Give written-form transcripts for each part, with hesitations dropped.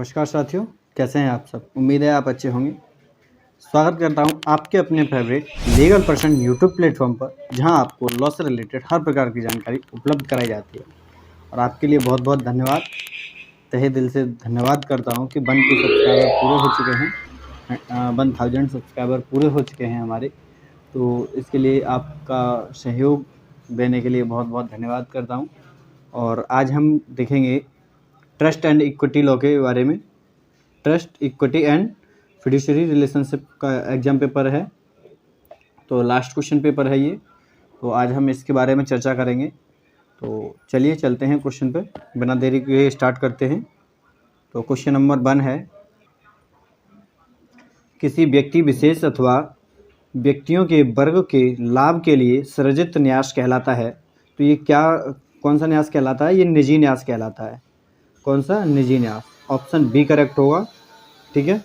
नमस्कार साथियों, कैसे हैं आप सब। उम्मीद है आप अच्छे होंगे। स्वागत करता हूं आपके अपने favourite legal person YouTube platform पर, जहां आपको लॉ से रिलेटेड हर प्रकार की जानकारी उपलब्ध कराई जाती है। और आपके लिए बहुत बहुत धन्यवाद, तहे दिल से धन्यवाद करता हूं कि 1K सब्सक्राइबर पूरे हो चुके हैं, 1000 सब्सक्राइबर पूरे हो चुके हैं हमारे। तो इसके लिए आपका सहयोग देने के लिए बहुत बहुत धन्यवाद करता हूँ। और आज हम देखेंगे ट्रस्ट एंड इक्विटी लॉ के बारे में। Trust, equity and fiduciary relationship का एग्जाम पेपर है, तो लास्ट क्वेश्चन पेपर है ये। तो आज हम इसके बारे में चर्चा करेंगे। तो चलिए चलते हैं क्वेश्चन पे, बिना देरी के स्टार्ट करते हैं। तो क्वेश्चन नंबर 1 है, किसी व्यक्ति विशेष अथवा व्यक्तियों के वर्ग के लाभ के लिए सृजित न्यास कहलाता है। तो ये कौन सा न्यास कहलाता है? ये निजी न्यास कहलाता है। कौन सा? निजी न्यास। ऑप्शन बी करेक्ट होगा। ठीक है।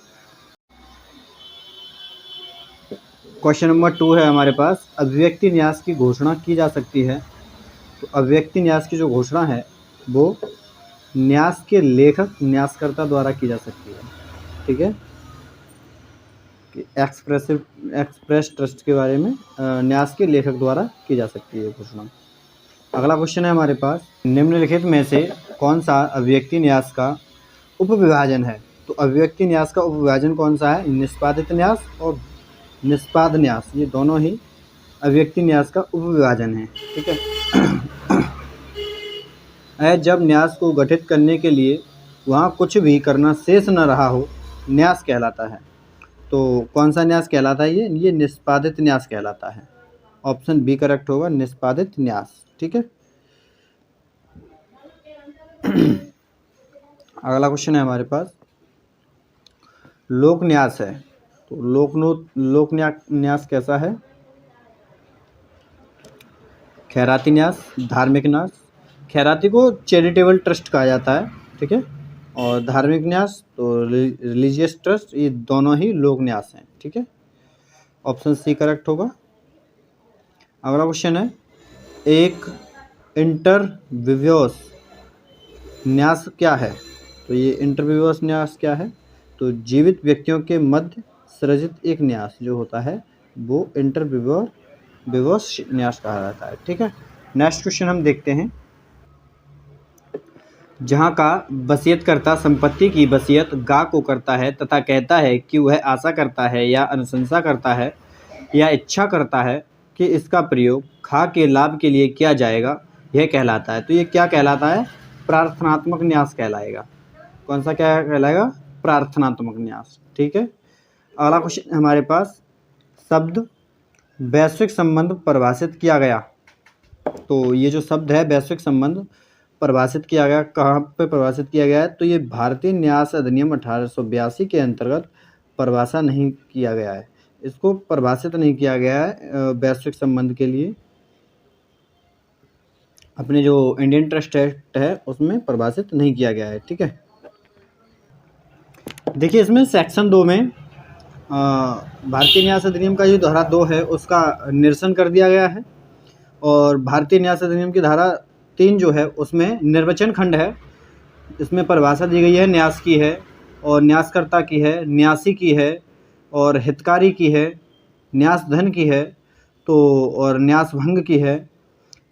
क्वेश्चन नंबर 2 है हमारे पास, अभिव्यक्ति न्यास की घोषणा की जा सकती है। तो अभिव्यक्ति न्यास की जो घोषणा है वो न्यास के लेखक न्यासकर्ता द्वारा की जा सकती है। ठीक है, कि एक्सप्रेस ट्रस्ट के बारे में न्यास के लेखक द्वारा की जा सकती है घोषणा। अगला क्वेश्चन है हमारे पास, निम्नलिखित में से कौन सा अभिव्यक्ति न्यास का उपविभाजन है? तो अभिव्यक्ति न्यास का उपविभाजन कौन सा है? निष्पादित न्यास और निष्पाद न्यास, ये दोनों ही अभिव्यक्ति न्यास का उपविभाजन है। ठीक है। जब न्यास को गठित करने के लिए वहाँ कुछ भी करना शेष न रहा हो, न्यास कहलाता है। तो कौन सा न्यास कहलाता है? ये निष्पादित न्यास कहलाता है। ऑप्शन बी करेक्ट होगा, निष्पादित न्यास। ठीक है। अगला क्वेश्चन है हमारे पास, लोक न्यास है। तो लोक न्यास कैसा है? खैराती न्यास, धार्मिक न्यास। खैराती को चैरिटेबल ट्रस्ट कहा जाता है। ठीक है। और धार्मिक न्यास तो रिलीजियस ट्रस्ट, ये दोनों ही लोक न्यास हैं। ठीक है। ऑप्शन सी करेक्ट होगा। अगला क्वेश्चन है, एक इंटरविवोस न्यास क्या है? तो ये इंटरविवोस न्यास क्या है? तो जीवित व्यक्तियों के मध्य सृजित एक न्यास जो होता है वो इंटरविवोस न्यास कहा जाता है। ठीक है। नेक्स्ट क्वेश्चन हम देखते हैं, जहाँ का वसीयतकर्ता संपत्ति की वसीयत गा को करता है तथा कहता है कि वह आशा करता है या अनुशंसा करता है या इच्छा करता है कि इसका प्रयोग खा के लाभ के लिए किया जाएगा, यह कहलाता है। तो ये क्या कहलाता है? प्रार्थनात्मक न्यास कहलाएगा। कौन सा क्या कहलाएगा? प्रार्थनात्मक न्यास। ठीक है। अगला क्वेश्चन हमारे पास, शब्द वैश्विक संबंध परिभाषित किया गया। तो ये जो शब्द है वैश्विक संबंध परिभाषित किया गया, कहाँ पे परिभाषित किया गया है? तो ये भारतीय न्यास अधिनियम 1882 के अंतर्गत परिभाषा नहीं किया गया है। इसको परिभाषित नहीं किया गया है वैश्विक संबंध के लिए। अपने जो इंडियन ट्रस्ट एक्ट है उसमें परिभाषित नहीं किया गया है। ठीक है। देखिए, इसमें सेक्शन 2 में भारतीय न्यास अधिनियम का जो धारा 2 है उसका निरसन कर दिया गया है। और भारतीय न्यास अधिनियम की धारा 3 जो है उसमें निर्वचन खंड है। इसमें परिभाषा दी गई है न्यास की है, और न्यासकर्ता की है, न्यासी की है, और हितकारी की है, न्यास धन की है, तो और न्यास भंग की है।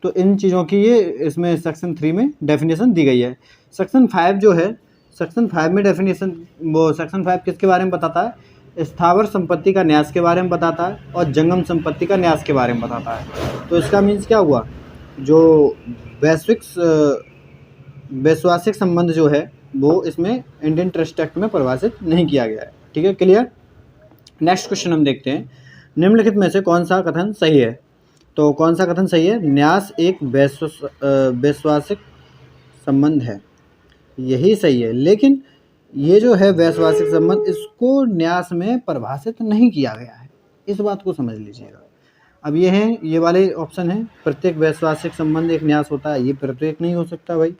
तो इन चीज़ों की ये इसमें सेक्शन 3 में डेफिनेशन दी गई है। सेक्शन 5 जो है, सेक्शन 5 में डेफिनेशन, वो सेक्शन 5 किसके बारे में बताता है? स्थावर संपत्ति का न्यास के बारे में बताता है और जंगम संपत्ति का न्यास के बारे में बताता है। तो इसका मीन्स क्या हुआ? जो वैश्वासिक संबंध जो है वो इसमें इंडियन ट्रस्ट एक्ट में परिभाषित नहीं किया गया है। ठीक है, क्लियर। नेक्स्ट क्वेश्चन हम देखते हैं, निम्नलिखित में से कौन सा कथन सही है? तो कौन सा कथन सही है? न्यास एक वैश्वासिक संबंध है, यही सही है। लेकिन ये जो है वैश्वासिक संबंध, इसको न्यास में परिभाषित नहीं किया गया है, इस बात को समझ लीजिएगा। अब ये वाले ऑप्शन है, प्रत्येक वैश्वासिक संबंध एक न्यास होता है, ये प्रत्येक नहीं हो सकता भाई।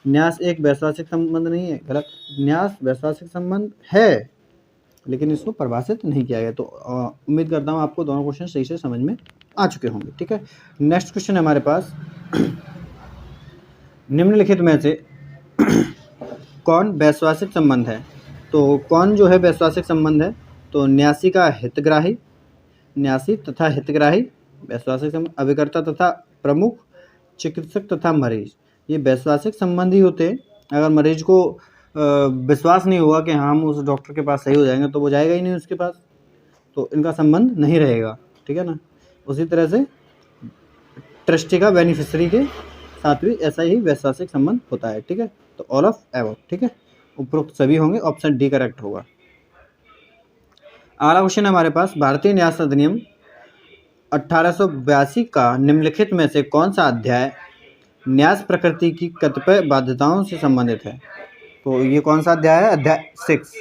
न्यास एक वैश्वासिक संबंध नहीं है, गलत। न्यास वैश्वासिक संबंध है लेकिन इसको परिभाषित नहीं किया गया। तो उम्मीद करता हूँ आपको दोनों क्वेश्चन सही से समझ में आ चुके होंगे। ठीक है। नेक्स्ट क्वेश्चन है हमारे पास, निम्नलिखित में से कौन वैश्वासिक संबंध है? तो कौन जो है वैश्वासिक संबंध है, तो न्यासी का हितग्राही, न्यासी तथा हितग्राही वैश्वासिक संबंध, अभिकर्ता तथा प्रमुख, चिकित्सक तथा मरीज, ये वैश्वासिक संबंध ही होते हैं। अगर मरीज को विश्वास नहीं होगा कि हाँ हम उस डॉक्टर के पास सही हो जाएंगे तो वो जाएगा ही नहीं उसके पास, तो इनका संबंध नहीं रहेगा, ठीक है ना। उसी तरह से ट्रस्टी का बेनिफिशियरी के साथ भी ऐसा ही वैश्वासिक संबंध होता है, ठीक है। तो ऑल ऑफ एबव, ठीक है, उपरोक्त सभी होंगे, ऑप्शन डी करेक्ट होगा। अगला क्वेश्चन है हमारे पास, भारतीय न्यास अधिनियम 1882 का निम्नलिखित में से कौन सा अध्याय न्यास प्रकृति की कतिपय बाध्यताओं से संबंधित है। तो ये कौन सा अध्याय है, अध्याय 6।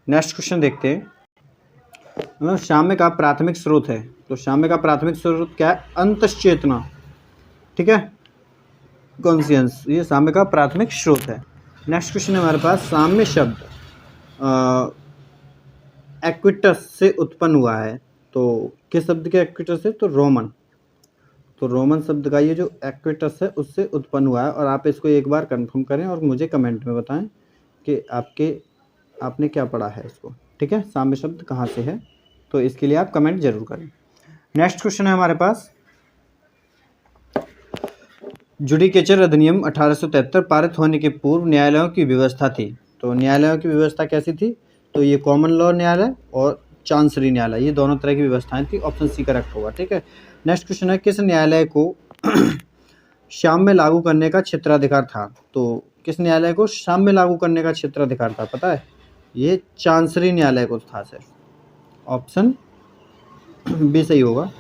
नेक्स्ट क्वेश्चन देखते हैं। साम्य का प्राथमिक स्रोत है, तो साम्य का प्राथमिक स्रोत क्या है, अंतश्चेतना, ठीक है, कॉन्शियंस, ये साम्य का प्राथमिक स्रोत है। नेक्स्ट क्वेश्चन है हमारे पास, साम्य शब्द एक्विटस से उत्पन्न हुआ है, तो किस शब्द के एक्विटस है, तो रोमन, तो रोमन शब्द का ये जो एक्विटस है उससे उत्पन्न हुआ है। और आप इसको एक बार कंफर्म करें और मुझे कमेंट में बताएं कि आपने क्या पढ़ा है इसको, ठीक है, साम्य शब्द कहाँ से है, तो इसके लिए आप कमेंट जरूर करें। नेक्स्ट क्वेश्चन है हमारे पास, जुडिकेचर अधिनियम 1873 पारित होने के पूर्व न्यायालयों की व्यवस्था थी, तो न्यायालयों की व्यवस्था कैसी थी, तो ये कॉमन लॉ न्यायालय और चांसरी न्यायालय, ये दोनों तरह की व्यवस्थाएं थी, ऑप्शन सी करेक्ट होगा, ठीक है। नेक्स्ट क्वेश्चन है, किस न्यायालय को शाम में लागू करने का क्षेत्राधिकार था, तो किस न्यायालय को शाम में लागू करने का क्षेत्राधिकार था, पता है, ये चांसरी न्यायालय को था सर, ऑप्शन बी सही होगा,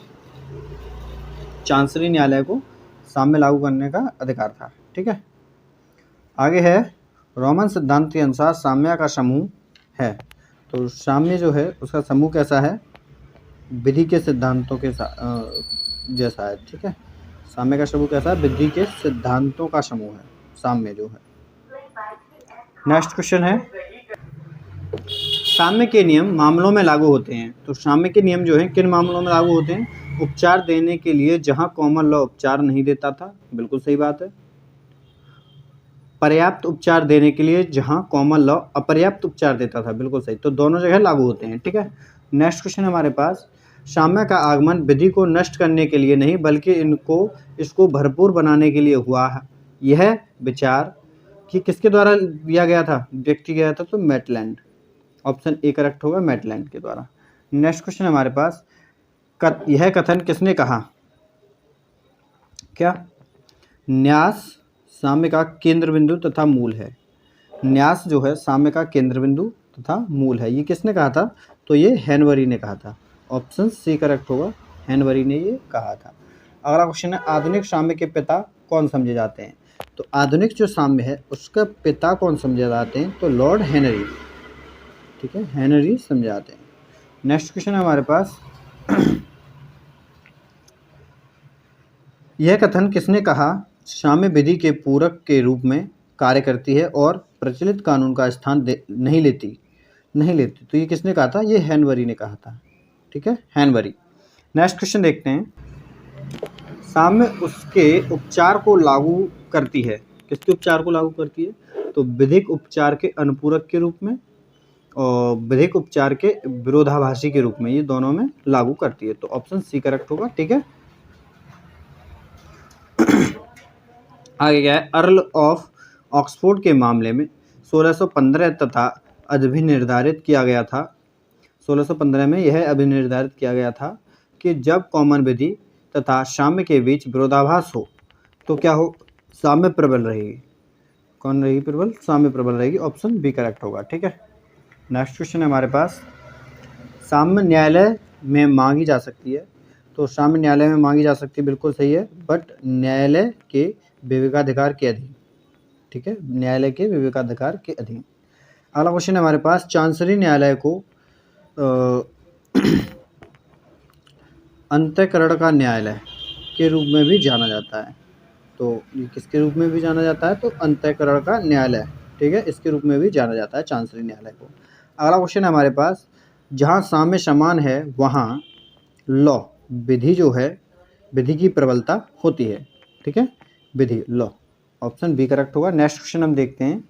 चांसरी न्यायालय को साम्य लागू करने का अधिकार था, ठीक है। आगे है, रोमन सिद्धांत के अनुसार साम्य का समूह है, तो साम्य जो है उसका समूह कैसा है, विधि के सिद्धांतों के जैसा है, ठीक है। साम्य का समूह कैसा है, विधि के सिद्धांतों का समूह है साम्य जो है। नेक्स्ट क्वेश्चन है, साम्य के नियम मामलों में लागू होते हैं, तो साम्य के नियम जो हैं किन मामलों में लागू होते हैं, उपचार देने के लिए जहां कॉमन लॉ उपचार नहीं देता था, बिल्कुल सही बात है। पर्याप्त उपचार देने के लिए जहां कॉमन लॉ अपर्याप्त उपचार देता था, बिल्कुल सही, तो दोनों जगह लागू होते हैं, ठीक है। नेक्स्ट क्वेश्चन हमारे पास, साम्य का आगमन विधि को नष्ट करने के लिए नहीं बल्कि इसको भरपूर बनाने के लिए हुआ है। यह विचार कि किसके द्वारा दिया गया था, व्यक्ति गया था, तो मैटलैंड, ऑप्शन ए करेक्ट होगा, मैटलैंड के द्वारा। नेक्स्ट क्वेश्चन हमारे पास, यह कथन किसने कहा, क्या न्यास साम्य का केंद्र बिंदु तथा मूल है, न्यास जो है साम्य का केंद्र बिंदु तथा मूल है, ये किसने कहा था, तो ये हेनबरी ने कहा था, ऑप्शन सी करेक्ट होगा, हेनबरी ने ये कहा था। अगला क्वेश्चन है, आधुनिक साम्य के पिता कौन समझे जाते हैं, तो आधुनिक जो साम्य है उसका पिता कौन समझे जाते हैं, तो लॉर्ड हेनरी, ठीक है, हेनरी समझे जाते हैं। नेक्स्ट क्वेश्चन है हमारे पास, यह कथन किसने कहा साम्य विधि के पूरक के रूप में कार्य करती है और प्रचलित कानून का स्थान नहीं लेती, तो ये किसने कहा था, ये हेनबरी ने कहा था, ठीक है, हेनबरी। नेक्स्ट क्वेश्चन देखते हैं, साम्य उसके उपचार को लागू करती है, किसके उपचार को लागू करती है, तो विधिक उपचार के अनुपूरक के रूप में और विधिक उपचार के विरोधाभासी के रूप में, ये दोनों में लागू करती है, तो ऑप्शन सी करेक्ट होगा, ठीक है। आगे क्या है, अर्ल ऑफ ऑक्सफोर्ड के मामले में 1615 तथा अभिनिर्धारित किया गया था, 1615 में यह अभिनिर्धारित किया गया था कि जब कॉमन विधि तथा साम्य के बीच विरोधाभास हो तो क्या हो, साम्य प्रबल रहेगी, कौन रहेगी प्रबल, साम्य प्रबल रहेगी, ऑप्शन बी करेक्ट होगा, ठीक है। नेक्स्ट क्वेश्चन है हमारे पास, साम्य न्यायालय में मांगी जा सकती है, तो साम्य न्यायालय में मांगी जा सकती है, बिल्कुल सही है, बट न्यायालय के विवेकाधिकार के अधीन, ठीक है, न्यायालय के विवेकाधिकार के अधीन। अगला क्वेश्चन है हमारे पास, चांसरी न्यायालय को अंतःकरण का न्यायालय के रूप में भी जाना जाता है, तो ये किसके रूप में भी जाना जाता है, तो अंतःकरण का न्यायालय, ठीक है, इसके रूप में भी जाना जाता है चांसरी न्यायालय को। अगला क्वेश्चन है हमारे पास, जहाँ साम्य समान है वहाँ लॉ विधि जो है विधि की प्रबलता होती है, ठीक है, विधि लॉ, ऑप्शन बी करेक्ट होगा। नेक्स्ट क्वेश्चन हम देखते हैं,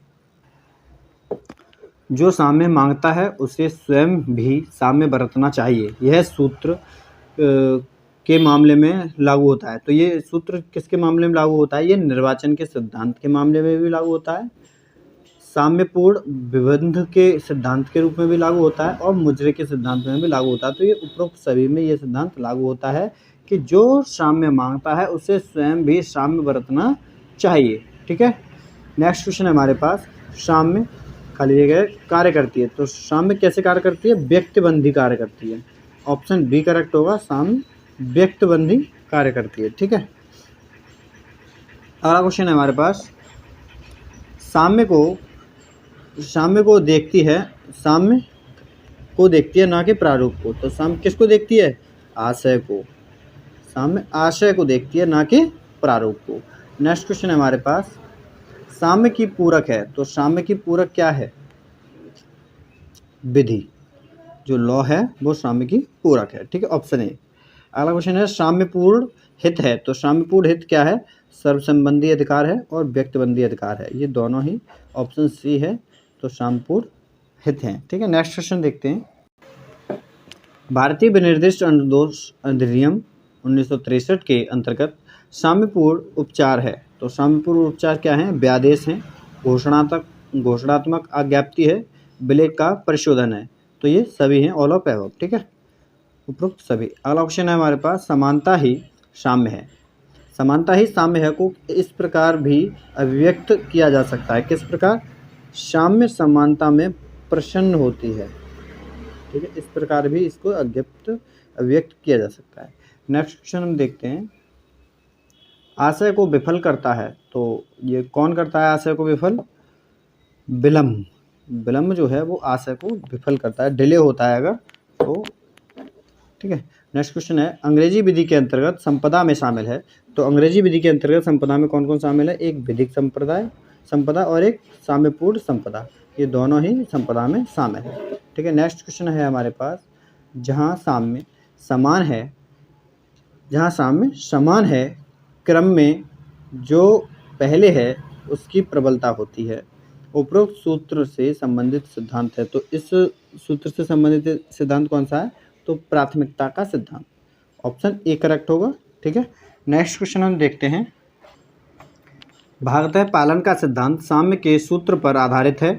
जो साम्य मांगता है उसे स्वयं भी साम्य बरतना चाहिए। यह सूत्र के मामले में लागू होता है। तो ये सूत्र किसके मामले में लागू होता है? ये निर्वाचन के सिद्धांत के मामले में भी लागू होता है, साम्यपूर्ण विबंध के सिद्धांत के रूप में भी लागू होता है और मुजरे के सिद्धांत में भी लागू होता है। तो ये उपरोक्त सभी में ये सिद्धांत लागू होता है कि जो साम्य मांगता है उसे स्वयं भी साम्य बरतना चाहिए। ठीक है, नेक्स्ट क्वेश्चन है हमारे पास, साम्य खाली जगह कार्य करती है। तो साम्य कैसे कार्य करती है? व्यक्तिबंधी कार्य करती है। ऑप्शन बी करेक्ट होगा, साम्य व्यक्तिबंधी कार्य करती है। ठीक है, अगला क्वेश्चन है हमारे पास, साम्य को देखती है, साम्य को देखती है ना कि प्रारूप को। तो साम्य किसको देखती है? आशय को। साम्य आशय को देखती है ना कि प्रारूप को। नेक्स्ट क्वेश्चन है हमारे पास, साम्य की पूरक है। तो साम्य की पूरक क्या है? विधि, जो लॉ है वो साम्य की पूरक है। ठीक है, ऑप्शन ए। अगला क्वेश्चन है, साम्यपूर्ण हित है। तो साम्यपूर्ण हित क्या है? सर्वसंबंधी अधिकार है और व्यक्तिबंधी अधिकार है, ये दोनों ही ऑप्शन सी है। तो साम्यपूर्ण हित हैं। ठीक है, नेक्स्ट क्वेश्चन देखते हैं, भारतीय विनिर्दिष्ट अनुदोष अधिनियम 1963 के अंतर्गत साम्यपूर्ण उपचार है। तो साम्यपूर्ण उपचार क्या है? व्यादेश है, घोषणात्मक आज्ञप्ति है, विलेख का परिशोधन है। तो ये सभी हैं, ऑल ऑफ एबव। ठीक है, उपरोक्त सभी। अगला क्वेश्चन है हमारे पास, समानता ही साम्य है। समानता ही साम्य है को इस प्रकार भी अभिव्यक्त किया जा सकता है। किस प्रकार? साम्य समानता में प्रसन्न होती है। ठीक है, इस प्रकार भी इसको अभिव्यक्त किया जा सकता है। नेक्स्ट क्वेश्चन हम देखते हैं, आशय को विफल करता है। तो ये कौन करता है आशय को विफल? विलम्ब। विलम्ब जो है वो आशय को विफल करता है, डिले होता है अगर तो। ठीक है, नेक्स्ट क्वेश्चन है, अंग्रेजी विधि के अंतर्गत संपदा में शामिल है। तो अंग्रेजी विधि के अंतर्गत संपदा में कौन कौन शामिल है? एक विधिक संपदा और एक साम्यपूर्ण संपदा, ये दोनों ही संपदा में शामिल है। ठीक है, नेक्स्ट क्वेश्चन है हमारे पास, जहाँ साम्य समान है क्रम में जो पहले है उसकी प्रबलता होती है। उपरोक्त सूत्र से संबंधित सिद्धांत है। तो इस सूत्र से संबंधित सिद्धांत कौन सा है? तो प्राथमिकता का सिद्धांत, ऑप्शन ए करेक्ट होगा। ठीक है, नेक्स्ट क्वेश्चन हम देखते हैं, भागतः पालन का सिद्धांत साम्य के सूत्र पर आधारित है।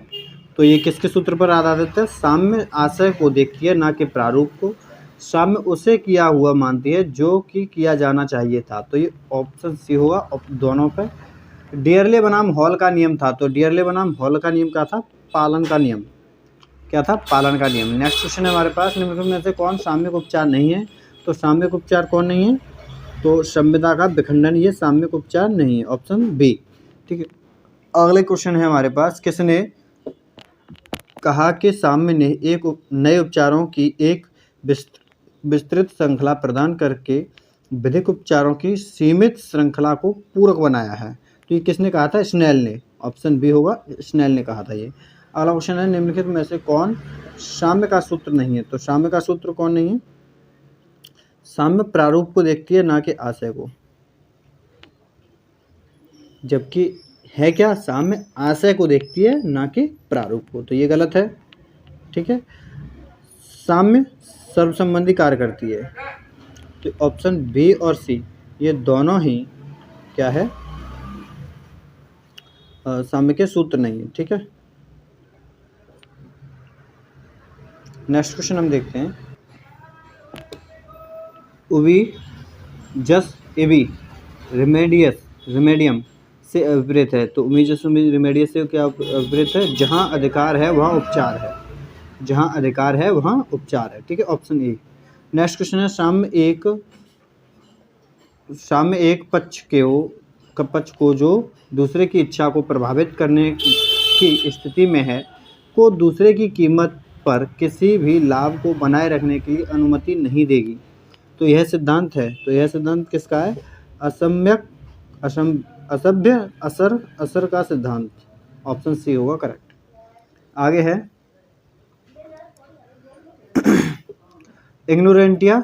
तो ये किसके सूत्र पर आधारित है? साम्य आशय को देखती है ना कि प्रारूप को। साम्य उसे किया हुआ मानती है जो कि किया जाना चाहिए था। तो ये ऑप्शन सी होगा दोनों पे। डियरले बनाम हॉल का नियम था। तो डियरले बनाम हॉल का नियम क्या था? पालन का नियम। क्या था? पालन का नियम। नेक्स्ट क्वेश्चन है हमारे पास, निम्नलिखित में से कौन साम्यक उपचार नहीं है? तो साम्यक उपचार कौन नहीं है? तो संविदा का विखंडन, ये साम्यक उपचार नहीं है, ऑप्शन बी। ठीक है, अगले क्वेश्चन है हमारे पास, किसने कहा कि साम्य ने एक नए उपचारों की एक विस्तृत श्रृंखला प्रदान करके विधिक उपचारों की सीमित श्रृंखला को पूरक बनाया है? तो ये किसने कहा था? स्नेल ने, ऑप्शन बी होगा, स्नेल ने कहा था ये। अगला क्वेश्चन है, निम्नलिखित में से कौन साम्य का सूत्र नहीं है? तो साम्य का सूत्र कौन नहीं है? साम्य प्रारूप को देखती है ना कि आशय को, जबकि है क्या? साम्य आशय को देखती है ना कि प्रारूप को। तो ये गलत है। ठीक है, साम्य सर्वसंबंधी कार्य करती है। तो ऑप्शन बी और सी ये दोनों ही क्या है? साम्य के सूत्र नहीं है। ठीक है, नेक्स्ट क्वेश्चन हम देखते हैं, उवी जस इवी रिमेडियम से विपरीत है। तो उमी जस रिमेडियस से क्या विपरीत है? जहाँ अधिकार है वहाँ उपचार है, जहाँ अधिकार है वहाँ उपचार है। ठीक है, ऑप्शन ए। नेक्स्ट क्वेश्चन है, साम्य एक पक्ष को जो दूसरे की इच्छा को प्रभावित करने की स्थिति में है को दूसरे की कीमत पर किसी भी लाभ को बनाए रखने की अनुमति नहीं देगी। तो यह सिद्धांत है। तो यह सिद्धांत किसका है? असभ्य असर का सिद्धांत, ऑप्शन सी होगा करेक्ट। आगे है, इग्नोरेंटिया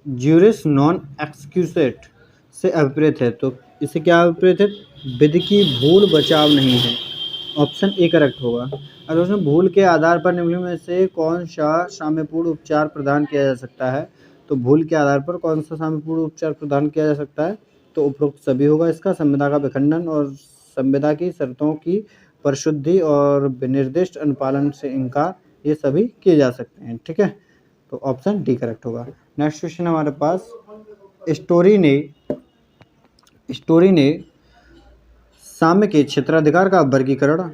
ज्यूरिस नॉन एक्सक्यूसेट से अभिप्रेत है। तो इससे क्या अभिप्रेत है? विधि की भूल बचाव नहीं है। ऑप्शन ए करेक्ट होगा। और उसमें भूल के आधार पर निम्न में से कौन सा साम्यपूर्ण उपचार प्रदान किया जा सकता है? तो भूल के आधार पर कौन सा साम्यपूर्ण उपचार प्रदान किया जा सकता है? तो उपरोक्त सभी होगा इसका। संविदा का विखंडन और संविदा की शर्तों की परिशुद्धि और विनिर्दिष्ट अनुपालन से इनकार, ये सभी किए जा सकते हैं। ठीक है, तो ऑप्शन डी करेक्ट होगा। नेक्स्ट क्वेश्चन हमारे पास, स्टोरी ने साम्य के क्षेत्राधिकार का वर्गीकरण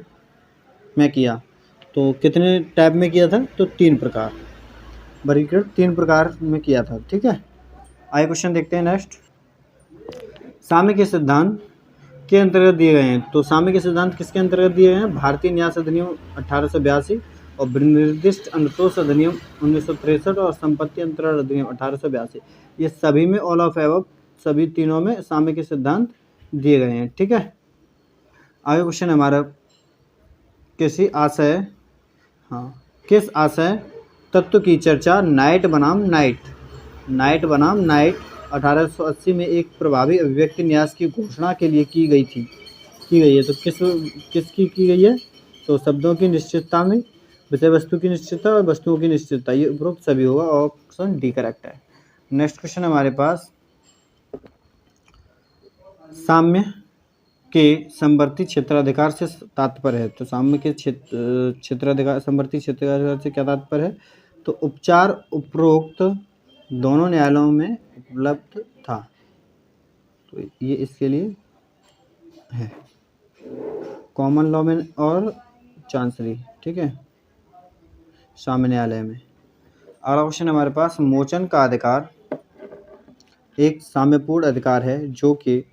में किया, तो कितने टाइप में किया था? तो 3 प्रकार, वर्गीकरण 3 प्रकार में किया था। ठीक है, आइए क्वेश्चन देखते हैं नेक्स्ट। साम्य के सिद्धांत के अंतर्गत दिए गए हैं, तो साम्य के सिद्धांत किसके अंतर्गत दिए गए हैं? भारतीय न्यास अधिनियम 1882 और विनिर्दिष्ट अनुतोष अधिनियम 1963 और संपत्ति अंतरण अधिनियम 1882, ये सभी में ऑल ऑफ एबव, सभी तीनों में साम्य के सिद्धांत दिए गए हैं। ठीक है, आगे क्वेश्चन हमारा, किस आशय तत्व की चर्चा नाइट बनाम नाइट 1880 में एक प्रभावी अभिव्यक्ति न्यास की घोषणा के लिए की गई है। तो किसकी की गई है? तो शब्दों की निश्चितता में, विषय वस्तु की निश्चितता और वस्तुओं की निश्चितता, ये उपरोक्त सभी होगा। ऑप्शन डी करेक्ट है। नेक्स्ट क्वेश्चन हमारे पास, साम्य के समवर्ती क्षेत्राधिकार से तात्पर्य है। तो साम्य के क्षेत्राधिकार, समवर्ती क्षेत्राधिकार से क्या तात्पर्य है? तो उपचार उपरोक्त दोनों न्यायालयों में उपलब्ध था, तो ये इसके लिए है, कॉमन लॉ में और चांसरी। ठीक है, साम्य न्यायालय में। अगला क्वेश्चन हमारे पास, मोचन का अधिकार एक साम्यपूर्ण अधिकार है जो कि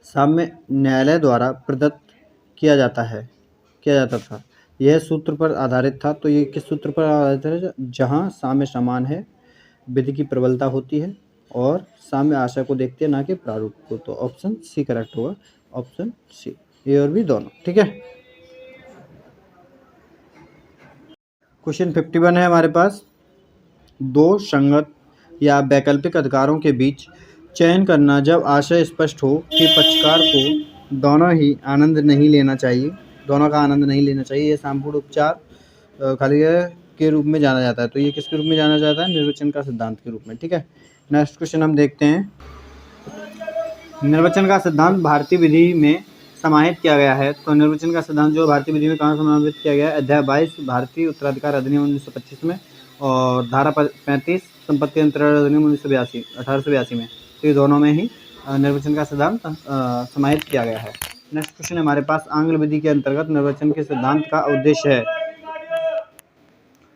साम्य न्यायालय द्वारा प्रदत्त किया जाता था। यह सूत्र पर आधारित था। तो ये किस सूत्र पर आधारित है? जहाँ साम्य समान है, विधि की प्रबलता होती है और साम्य आशय को देखते हैं, ना कि प्रारूप को। तो ऑप्शन सी करेक्ट होगा, ऑप्शन सी, ए और बी दोनों। ठीक है, क्वेश्चन 51 है हमारे पास, दो संगत या वैकल्पिक अधिकारों के बीच चयन करना जब आशय स्पष्ट हो कि पक्षकार को दोनों का आनंद नहीं लेना चाहिए, ये साम्यपूर्ण उपचार खाली के रूप में जाना जाता है। तो ये किसके रूप में जाना जाता है? निर्वचन का सिद्धांत के रूप में। ठीक है, नेक्स्ट क्वेश्चन हम देखते हैं, निर्वचन का सिद्धांत भारतीय विधि में समाहित किया गया है। तो निर्वचन का सिद्धांत जो भारतीय विधि में कहाँ समाहित किया गया है? अध्याय 22 भारतीय उत्तराधिकार अधिनियम 1925 में और धारा 35 संपत्ति अंतरण अधिनियम 1882 में। तो ये दोनों में ही निर्वचन का सिद्धांत समाहित किया गया है। नेक्स्ट क्वेश्चन हमारे पास, आंग्ल विधि के अंतर्गत निर्वचन के सिद्धांत का उद्देश्य है।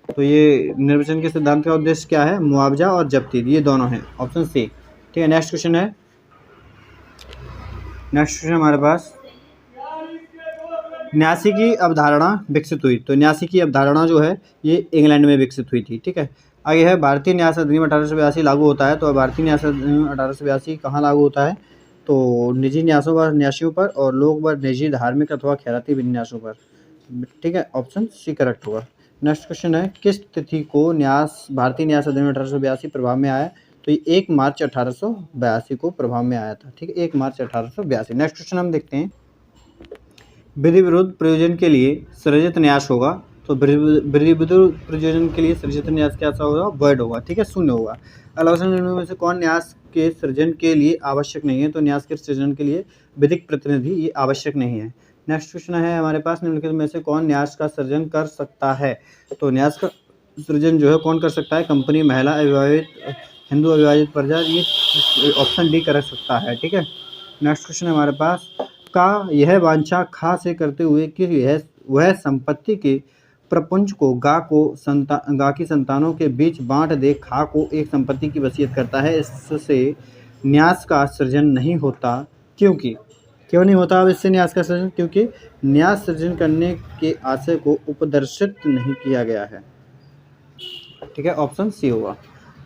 तो ये निर्वचन के सिद्धांत का उद्देश्य क्या है? मुआवजा और जब्ती, ये दोनों हैं, ऑप्शन सी। ठीक है, नेक्स्ट क्वेश्चन हमारे पास, न्यासी की अवधारणा विकसित हुई। तो न्यासी की अवधारणा जो है ये इंग्लैंड में विकसित हुई थी। ठीक है, आगे है, भारतीय न्यास अधिनियम 1882 लागू होता है। तो भारतीय न्यास अधिनियम 1882 कहाँ लागू होता है? तो निजी न्यासों पर, न्यासियों पर, और लोक व निजी धार्मिक अथवा खैराती विन्यासों पर। ठीक है, ऑप्शन सी करेक्ट होगा। नेक्स्ट क्वेश्चन है, किस तिथि को भारतीय न्यास अधिनियम 1882 प्रभाव में आया? तो ये 1 मार्च 1882 को प्रभाव में आया था। ठीक है, 1 मार्च 1882। नेक्स्ट क्वेश्चन हम देखते हैं, विधि विरुद्ध प्रयोजन के लिए सृजित न्यास होगा। तो विधि विरुद्ध प्रयोजन के लिए सृजित न्यास क्या होगा? वॉइड होगा। ठीक है, शून्य होगा। अलाउशन में से कौन न्यास के सृजन के लिए आवश्यक नहीं है? तो न्यास के सृजन के लिए विधिक प्रतिनिधि ये आवश्यक नहीं है। नेक्स्ट क्वेश्चन है हमारे पास, निम्नलिखित में से कौन न्यास का सृजन कर सकता है? तो न्यास का सृजन जो है कौन कर सकता है? कंपनी, महिला, अविवाहित, हिंदू अविवाहित प्रजा, ये ऑप्शन डी कर सकता है। ठीक है, नेक्स्ट क्वेश्चन हमारे पास, का यह वांछा खा से करते हुए कि वह संपत्ति के प्रपुंज को गा की संतानों के बीच बांट दे, खा को एक संपत्ति की वसीयत करता है। इससे न्यास का सृजन नहीं होता। क्यों नहीं होता अब इससे न्यास का सृजन? क्योंकि न्यास सृजन करने के आशय को उपदर्शित नहीं किया गया है। ठीक है, ऑप्शन सी होगा।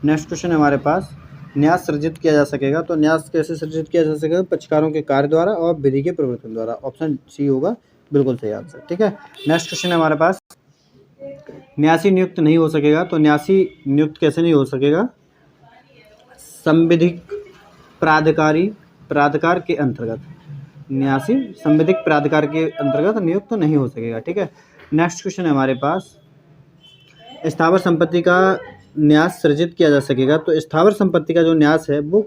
नेक्स्ट क्वेश्चन हमारे पास, न्यास सृजित किया जा सकेगा। तो न्यास कैसे सृजित किया जा सकेगा? पक्षकारों के कार्य द्वारा और विधि के प्रवर्तन द्वारा। ऑप्शन सी होगा, बिल्कुल सही आंसर। ठीक है, नेक्स्ट क्वेश्चन है हमारे पास, न्यासी नियुक्त नहीं हो सकेगा। तो न्यासी नियुक्त कैसे नहीं हो सकेगा? संविधिक प्राधिकार के अंतर्गत। न्यासी संविधिक प्राधिकार के अंतर्गत नियुक्त नहीं हो सकेगा। ठीक है, नेक्स्ट क्वेश्चन है हमारे पास, स्थावर संपत्ति का न्यास सृजित किया जा सकेगा। तो स्थावर संपत्ति का जो न्यास है वो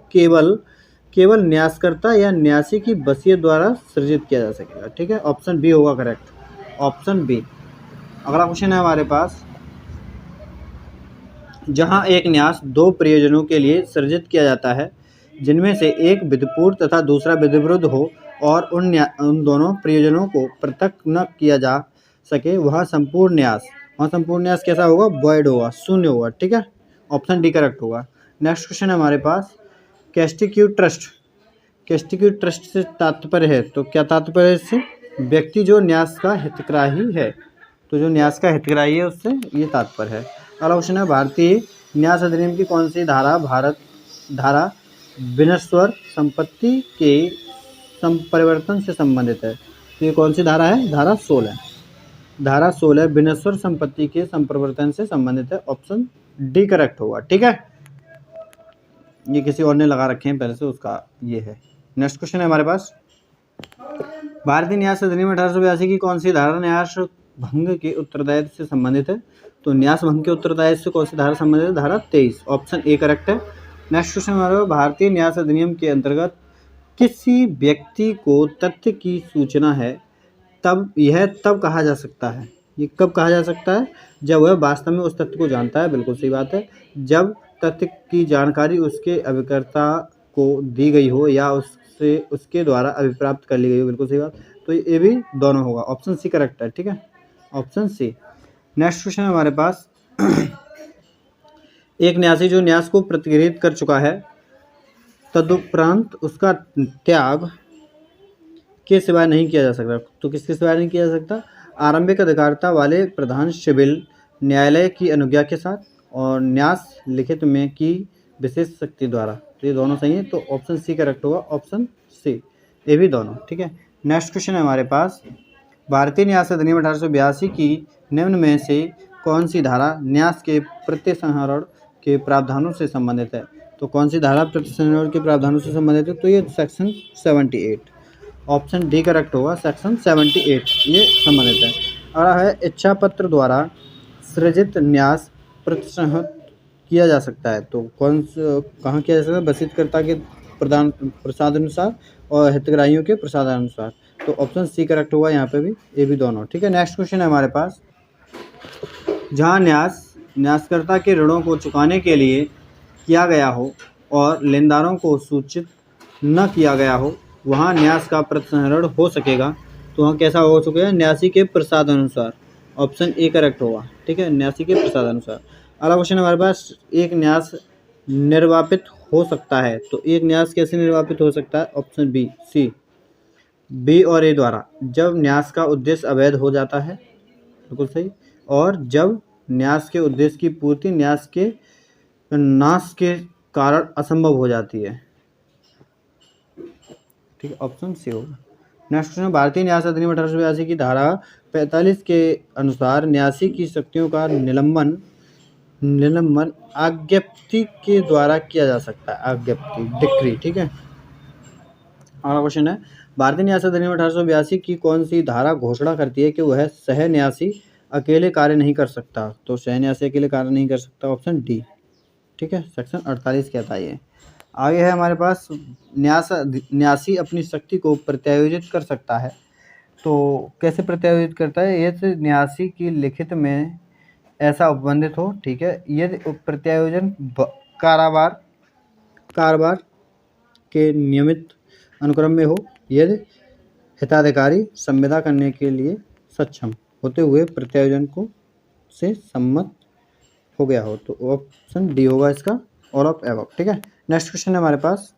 केवल न्यासकर्ता या न्यासी की वसीयत द्वारा सृजित किया जा सकेगा। ठीक है, ऑप्शन बी होगा करेक्ट, ऑप्शन बी। अगला क्वेश्चन है हमारे पास, जहां एक न्यास दो प्रयोजनों के लिए सृजित किया जाता है जिनमें से एक विधिपूर्ण तथा दूसरा विधिविरुद्ध हो और उन दोनों प्रयोजनों को पृथक न किया जा सके, वहाँ संपूर्ण न्यास कैसा होगा, वॉइड होगा, शून्य होगा। ठीक है, ऑप्शन डी करेक्ट होगा। नेक्स्ट क्वेश्चन है हमारे पास, कैस्टिट्यूट ट्रस्ट से तात्पर्य है, तो क्या तात्पर्य है इससे, व्यक्ति जो न्यास का हितग्राही है, तो जो न्यास का हितग्राही है उससे ये तात्पर्य है। अगला क्वेश्चन है, भारतीय न्यास अधिनियम की कौन सी धारा विनश्वर संपत्ति के परिवर्तन से संबंधित है, तो ये कौन सी धारा है, धारा 16 विनश्वर संपत्ति के संप्रवर्तन से संबंधित है, ऑप्शन डी करेक्ट होगा। ठीक है, ये किसी और ने लगा रखे हैं पहले से, उसका ये है। नेक्स्ट क्वेश्चन है हमारे पास, भारतीय न्यास अधिनियम 1882 की कौन सी धारा न्यास भंग के उत्तरदायित्व से संबंधित है, तो न्यास भंग के उत्तरदायित्व से कौन सी धारा संबंधित है, धारा 23, ऑप्शन ए करेक्ट है। नेक्स्ट क्वेश्चन हमारे पास, भारतीय न्यास अधिनियम के अंतर्गत किसी व्यक्ति को तथ्य की सूचना है तब कहा जा सकता है, ये कब कहा जा सकता है, जब वह वास्तव में उस तथ्य को जानता है, बिल्कुल सही बात है, जब तथ्य की जानकारी उसके अभिकर्ता को दी गई हो या उसके द्वारा अभिप्राप्त कर ली गई हो, बिल्कुल सही बात। तो ये भी दोनों होगा, ऑप्शन सी करेक्ट है। ठीक है, ऑप्शन सी। नेक्स्ट क्वेश्चन हमारे पास, एक न्यासी जो न्यास को प्रतिगृहित कर चुका है तदुपरांत उसका त्याग के सिवाय नहीं किया जा सकता, तो किसके सिवाय नहीं किया जा सकता, आरंभिक अधिकारिता वाले प्रधान सिविल न्यायालय की अनुज्ञा के साथ और न्यास लिखित में की विशेष शक्ति द्वारा, तो ये दोनों सही है, तो ऑप्शन सी करेक्ट होगा, ऑप्शन सी, ये भी दोनों। ठीक है, नेक्स्ट क्वेश्चन है हमारे पास, भारतीय न्यास अधिनियम 1882 की निम्न में से कौन सी धारा न्यास के प्रत्यसंहरण के प्रावधानों से संबंधित है, तो कौन सी धारा प्रत्यसंहरण के प्रावधानों से संबंधित है, तो ये सेक्शन 78, ऑप्शन डी करेक्ट होगा, सेक्शन 78 ये संबंधित है। अगला है, इच्छा पत्र द्वारा सृजित न्यास प्रतिसंहत किया जा सकता है, तो कहाँ किया जा सकता है, वसीयतकर्ता के प्रसादानुसार और हितग्राहियों के प्रसादानुसार, तो ऑप्शन सी करेक्ट होगा यहाँ पे भी, ये भी दोनों। ठीक है, नेक्स्ट क्वेश्चन है हमारे पास, जहाँ न्यासकर्ता के ऋणों को चुकाने के लिए किया गया हो और लेनदारों को सूचित न किया गया हो, वहाँ न्यास का प्रतिसंहरण हो सकेगा, तो वहाँ कैसा हो चुका है, न्यासी के प्रसादानुसार, ऑप्शन ए करेक्ट होगा। ठीक है, न्यासी के प्रसादानुसार। अगला क्वेश्चन हमारे पास, एक न्यास निर्वापित हो सकता है, तो एक न्यास कैसे निर्वापित हो सकता है, ऑप्शन बी सी, बी और ए द्वारा, जब न्यास का उद्देश्य अवैध हो जाता है, बिल्कुल सही, और जब न्यास के उद्देश्य की पूर्ति न्यास के नाश के कारण असंभव हो जाती है। ठीक है, ऑप्शन सी होगा। नेक्स्ट क्वेश्चन, भारतीय न्यास अधिनियम 1882 की धारा 45 के अनुसार न्यासी की शक्तियों का निलंबन आज्ञप्ति के द्वारा किया जा सकता है, आज्ञप्ति, डिक्री। ठीक है, अगला क्वेश्चन है, भारतीय न्यास अधिनियम 1882 की कौन सी धारा घोषणा करती है कि वह सह न्यासी अकेले कार्य नहीं कर सकता, तो सह न्यासी अकेले कार्य नहीं कर सकता, ऑप्शन डी। ठीक है, सेक्शन 48 कहता है ये। आगे है हमारे पास, न्यासी अपनी शक्ति को प्रत्यायोजित कर सकता है, तो कैसे प्रत्यायोजित करता है, यदि न्यासी की लिखित में ऐसा उपबंधित हो। ठीक है, यदि प्रत्यायोजन कारोबार के नियमित अनुक्रम में हो, यदि हिताधिकारी संविदा करने के लिए सक्षम होते हुए प्रत्यायोजन को से सम्मत हो गया हो, तो ऑप्शन डी होगा इसका, ऑल ऑफ एबव। ठीक है, नेक्स्ट क्वेश्चन है हमारे पास,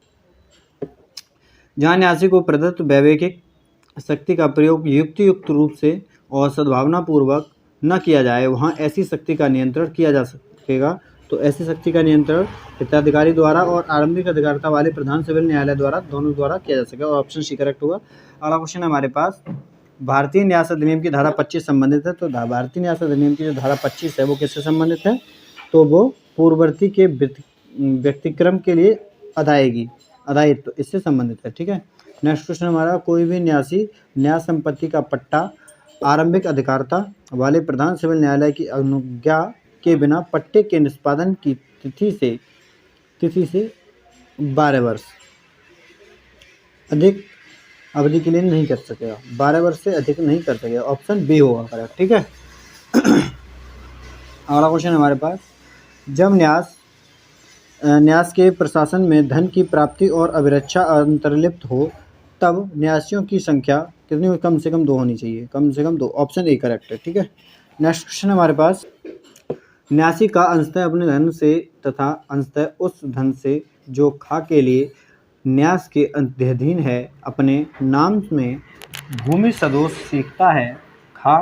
जहाँ न्यासी को प्रदत्त वैवेकिक शक्ति का प्रयोग युक्त रूप से और सद्भावनापूर्वक न किया जाए, वहाँ ऐसी शक्ति का नियंत्रण किया जा सकेगा, तो ऐसी शक्ति का नियंत्रण हिताधिकारी द्वारा और आरंभिक अधिकारिता वाले प्रधान सिविल न्यायालय द्वारा, दोनों द्वारा किया जा सकेगा, और ऑप्शन सी करेक्ट होगा। अगला क्वेश्चन है हमारे पास, भारतीय न्यास अधिनियम की धारा 25 संबंधित है, तो भारतीय न्यास अधिनियम की जो धारा 25 है वो किससे संबंधित है, तो वो पूर्ववर्ती के व्यतिक्रम के लिए अदायित्व इससे संबंधित है। ठीक है, नेक्स्ट क्वेश्चन हमारा, कोई भी न्यासी न्यास संपत्ति का पट्टा आरंभिक अधिकारता वाले प्रधान सिविल न्यायालय की अनुज्ञा के बिना पट्टे के निष्पादन की तिथि से 12 वर्ष अधिक अवधि के लिए नहीं कर सकेगा, 12 वर्ष से अधिक नहीं कर सकेगा। ऑप्शन बी होगा करेक्ट। ठीक है। अगला क्वेश्चन हमारे पास, जब न्यास के प्रशासन में धन की प्राप्ति और अभिरक्षा अंतर्लिप्त हो तब न्यासियों की संख्या कितनी, कम से कम 2 होनी चाहिए, कम से कम 2। ऑप्शन ए करेक्ट है। ठीक है। नेक्स्ट क्वेश्चन हमारे पास, न्यासी का अंशतः अपने धन से तथा अंशतः उस धन से जो खा के लिए न्यास के अधीन है अपने नाम में भूमि सदोष सीखता है, खा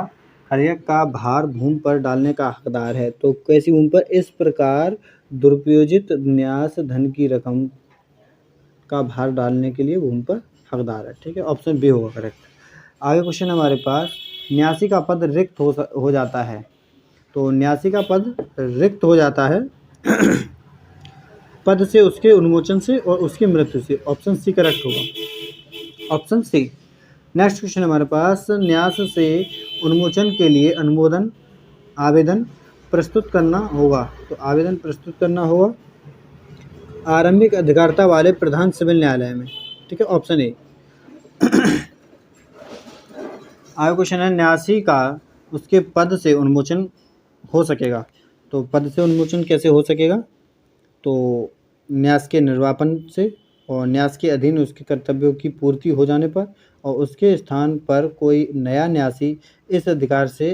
खरिया का भार भूमि पर डालने का हकदार है। तो कैसी भूमि पर? इस प्रकार दुरुपयोजित न्यास धन की रकम का भार डालने के लिए भूमि पर हकदार है। ठीक है। ऑप्शन बी होगा करेक्ट। आगे क्वेश्चन हमारे पास, न्यासी का पद रिक्त हो जाता है। तो न्यासी का पद रिक्त हो जाता है पद से, उसके उन्मोचन से और उसकी मृत्यु से। ऑप्शन सी करेक्ट होगा। Option C. नेक्स्ट क्वेश्चन हमारे पास, न्यास से उन्मोचन के लिए आवेदन प्रस्तुत करना होगा। तो आवेदन प्रस्तुत करना होगा आरंभिक अधिकारता वाले प्रधान सिविल न्यायालय में। ठीक है। Option A. आगे क्वेश्चन है, न्यासी का उसके पद से उन्मोचन हो सकेगा। तो पद से उन्मोचन कैसे हो सकेगा? तो न्यास के निर्वापन से और न्यास के अधीन उसके कर्तव्यों की पूर्ति हो जाने पर और उसके स्थान पर कोई नया न्यासी इस अधिकार से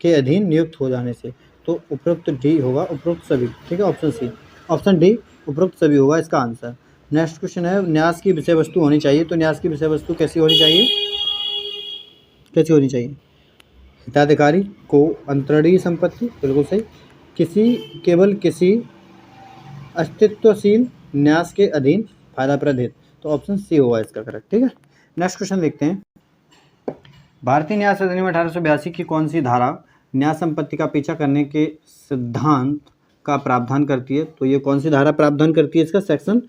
के अधीन नियुक्त हो जाने से। तो उपरोक्त डी होगा, उपरोक्त सभी। ठीक है। Option C. ऑप्शन डी उपरोक्त सभी होगा इसका आंसर। नेक्स्ट क्वेश्चन है, न्यास की विषय वस्तु होनी चाहिए। तो न्यास की विषय वस्तु कैसी होनी चाहिए? कैसी होनी चाहिए? हिताधिकारी को अंतरणीय संपत्ति, बिल्कुल सही, केवल किसी अस्तित्वशील न्यास के अधीन फायदाप्रद हित। तो ऑप्शन सी होगा इसका करेक्ट। ठीक है। नेक्स्ट क्वेश्चन देखते हैं, भारतीय न्यास अधिनियम 1882 की कौन सी धारा न्यास संपत्ति का पीछा करने के सिद्धांत का प्रावधान करती है? तो ये कौन सी धारा प्रावधान करती है? इसका सेक्शन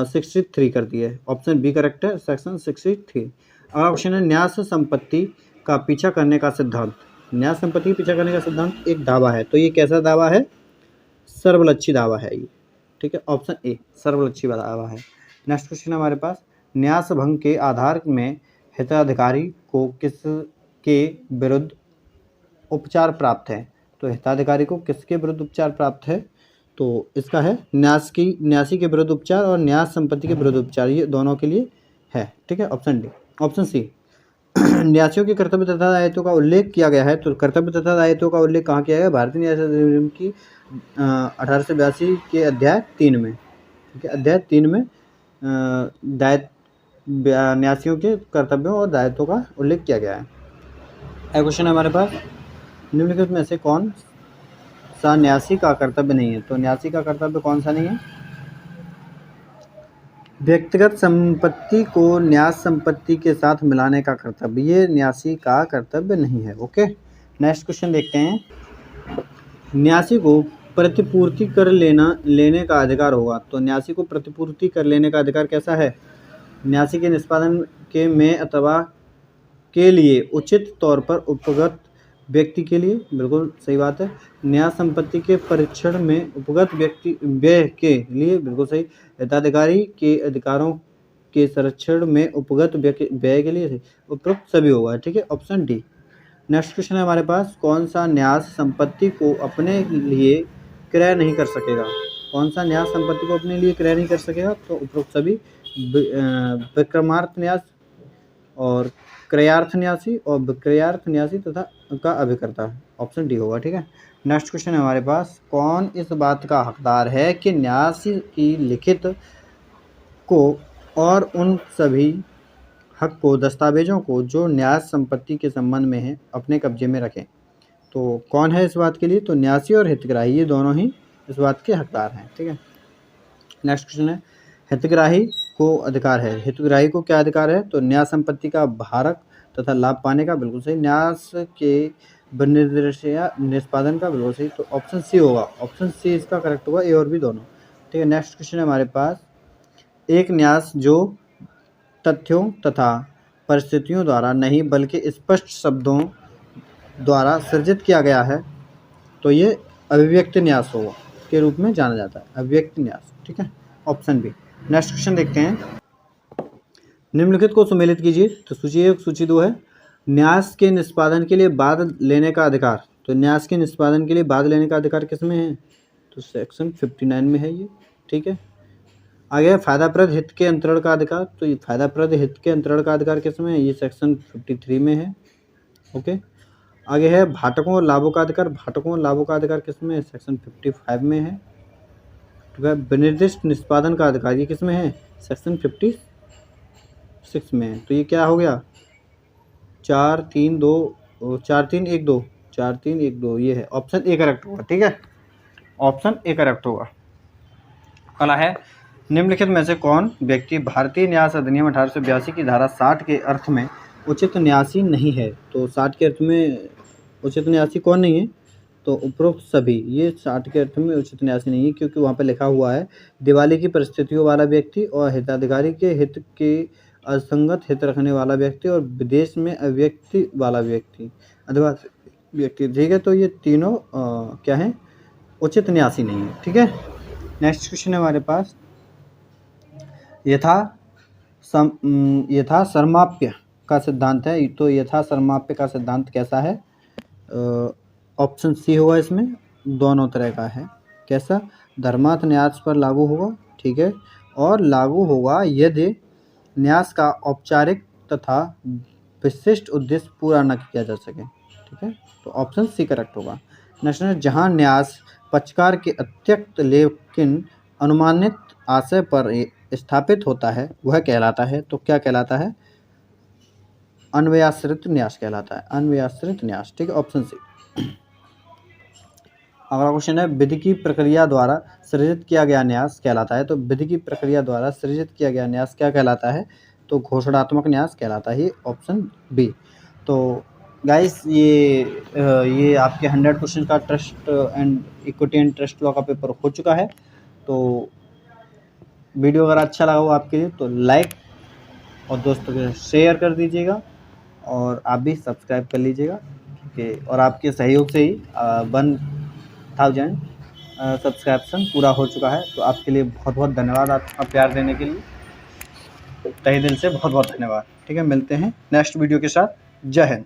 63 करती है। ऑप्शन बी करेक्ट है, सेक्शन 63। अगला क्वेश्चन है, न्यास संपत्ति का पीछा करने का सिद्धांत। न्यास संपत्ति का पीछा करने का सिद्धांत एक दावा है। तो ये कैसा दावा है? सर्वलक्षी दावा है ये। ठीक है। ऑप्शन ए सर्वलक्षी दावा है। नेक्स्ट क्वेश्चन हमारे पास, न्यास भंग के आधार में हिताधिकारी को किसके विरुद्ध उपचार प्राप्त है? तो हिताधिकारी को किसके विरुद्ध उपचार प्राप्त है? तो इसका है न्यासी के विरुद्ध उपचार और न्यास संपत्ति के विरुद्ध उपचार, ये दोनों के लिए है। ठीक है। Option D. ऑप्शन सी, न्यासियों के कर्तव्य तथा दायित्वों का उल्लेख किया गया है। तो कर्तव्य तथा दायित्वों का उल्लेख कहाँ किया गया? भारतीय न्यास अधिनियम की 1882 के अध्याय 3 में। ठीक है। अध्याय 3 में न्यासियों के कर्तव्यों और दायित्वों का उल्लेख किया गया है। अगला क्वेश्चन हमारे पास, निम्नलिखित में से कौन सा न्यासी का कर्तव्य नहीं है? तो न्यासी का कर्तव्य कौन सा नहीं है? व्यक्तिगत संपत्ति को न्यास संपत्ति के साथ मिलाने का कर्तव्य, ये न्यासी का कर्तव्य नहीं है। ओके। नेक्स्ट क्वेश्चन देखते हैं, न्यासी को प्रतिपूर्ति कर लेने का अधिकार होगा। तो न्यासी को प्रतिपूर्ति कर लेने का अधिकार कैसा है? न्यासी के निष्पादन के में अथवा के लिए उचित तौर पर उपगत व्यक्ति के लिए, बिल्कुल सही बात है। न्यास संपत्ति के परीक्षण में उपगत व्यक्ति व्यय के लिए, बिल्कुल सही। हिताधिकारी के अधिकारों के संरक्षण में उपगत व्यय के लिए, उपरोक्त सभी होगा। ठीक है। Option D. नेक्स्ट क्वेश्चन है हमारे पास, कौन सा न्यास संपत्ति को अपने लिए क्रय नहीं कर सकेगा? कौन सा न्यास संपत्ति को अपने लिए क्रय नहीं कर सकेगा? तो उपरोक्त सभी, विक्रमार्थ न्यास और क्रयार्थ न्यासी और विक्रयार्थ न्यासी तथा का अभिकर्ता। ऑप्शन डी होगा। ठीक है। नेक्स्ट क्वेश्चन है हमारे पास, कौन इस बात का हकदार है कि न्यासी की लिखित को और उन सभी हक को, दस्तावेजों को जो न्यास संपत्ति के संबंध में है अपने कब्जे में रखें? तो कौन है इस बात के लिए? तो न्यासी और हितग्राही, ये दोनों ही इस बात के हकदार हैं। ठीक है। नेक्स्ट क्वेश्चन है, हितग्राही को अधिकार है। हितग्राही को क्या अधिकार है? तो न्यास संपत्ति का भारक तथा लाभ पाने का, बिल्कुल सही। न्यास के विनिर्देश या निष्पादन का, बिल्कुल सही। तो ऑप्शन सी होगा। ऑप्शन सी इसका करेक्ट होगा, ए और बी दोनों। ठीक है। नेक्स्ट क्वेश्चन है हमारे पास, एक न्यास जो तथ्यों तथा परिस्थितियों द्वारा नहीं बल्कि स्पष्ट शब्दों द्वारा सृजित किया गया है तो ये अभिव्यक्ति न्यास होगा के रूप में जाना जाता है, अभिव्यक्ति न्यास। ठीक है, ऑप्शन बी। नेक्स्ट क्वेश्चन देखते हैं। निम्नलिखित को सुमेलित कीजिए। तो सूची 1 सूची 2 है न्यास के निष्पादन के लिए बाद लेने का अधिकार। तो न्यास के निष्पादन के लिए बाद लेने का अधिकार किस में है? तो सेक्शन 59 में है ये। ठीक है, आगे है फायदाप्रद हित के अंतरण का अधिकार। तो ये फायदाप्रद हित के अंतरण का अधिकार किस में है? ये सेक्शन 53 में है। ओके, आगे है भाटकों और लाभों का अधिकार। भाटकों और लाभों का अधिकार किस में है? सेक्शन 55 में है। ठीक है, विनिर्दिष्ट निष्पादन का अधिकार ये किस में है? सेक्शन 56 में है। तो ये क्या हो गया? 4 3 1 2 ये है ऑप्शन ए करेक्ट होगा। ठीक है, ऑप्शन ए करेक्ट होगा। अगला है निम्नलिखित में से कौन व्यक्ति भारतीय न्यास अधिनियम 1882 की धारा 60 के अर्थ में उचित न्यासी नहीं है? तो 60 के अर्थ में उचित न्यासी कौन नहीं है? तो उपरोक्त सभी। ये 60 के अर्थ में उचित न्यासी नहीं है क्योंकि वहाँ पे लिखा हुआ है दिवाली की परिस्थितियों वाला व्यक्ति और हिताधिकारी के हित के असंगत हित रखने वाला व्यक्ति और विदेश में अव्यक्ति वाला व्यक्ति अथवा व्यक्ति। ठीक है, तो ये तीनों क्या है? उचित न्यासी नहीं है। ठीक है, नेक्स्ट क्वेश्चन है हमारे पास यथा सर्माप्य का सिद्धांत है। तो यथा सर्माप्य का सिद्धांत कैसा है? ऑप्शन सी होगा इसमें, दोनों तरह का है। कैसा? धर्मार्थ न्यास पर लागू होगा। ठीक है, और लागू होगा यदि न्यास का औपचारिक तथा विशिष्ट उद्देश्य पूरा न किया जा सके। ठीक है, तो ऑप्शन सी करेक्ट होगा। नेक्स्ट है जहाँ न्यास पक्षकार के अत्यक्त लेकिन अनुमानित आशय पर स्थापित होता है वह कहलाता है। तो क्या कहलाता है? अन्वयाश्रित न्यास कहलाता है, अन्वयाश्रित न्यास। ठीक है, ऑप्शन सी। अगला क्वेश्चन है विधि की प्रक्रिया द्वारा सृजित किया गया न्यास कहलाता है। तो विधि की प्रक्रिया द्वारा सृजित किया गया न्यास क्या कहलाता है? तो घोषणात्मक न्यास कहलाता है, ऑप्शन बी। तो गाइस ये आपके 100 क्वेश्चन का trust and equity and trust law का पेपर हो चुका है। तो वीडियो अगर अच्छा लगा हो आपके लिए तो लाइक और दोस्तों के साथ शेयर कर दीजिएगा और आप भी सब्सक्राइब कर लीजिएगा। ठीक है, और आपके सहयोग से ही 1000 सब्सक्रिप्शन पूरा हो चुका है। तो आपके लिए बहुत बहुत धन्यवाद, आपका प्यार देने के लिए तहे दिल से बहुत बहुत धन्यवाद। ठीक है, मिलते हैं नेक्स्ट वीडियो के साथ। जय हिंद।